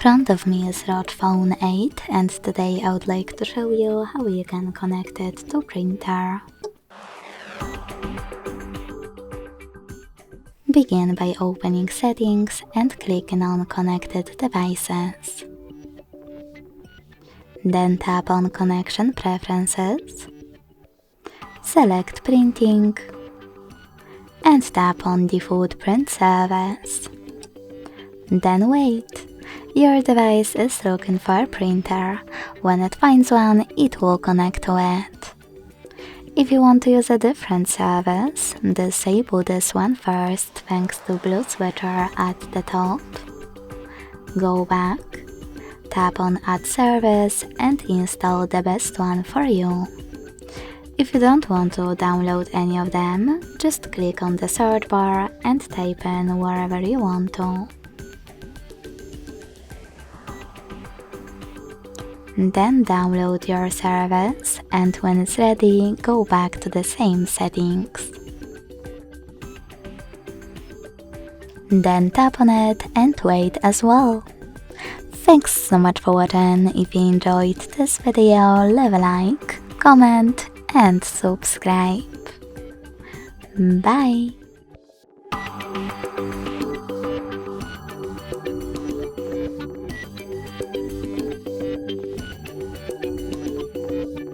front of me is ROG Phone 8, and today I would like to show you how you can connect it to printer. Begin by opening Settings and clicking on Connected Devices. Then tap on Connection Preferences, select Printing, and tap on Default Print Service. Then wait. Your device is looking for a printer. When it finds one, it will connect to it. If you want to use a different service, disable this one first thanks to blue switcher at the top. Go back, tap on Add Service and install the best one for you. If you don't want to download any of them, just click on the search bar and type in wherever you want to. Then download your service, and when it's ready, go back to the same settings. Then tap on it and wait as well. Thanks so much for watching. If you enjoyed this video, leave a like, comment and subscribe. Bye!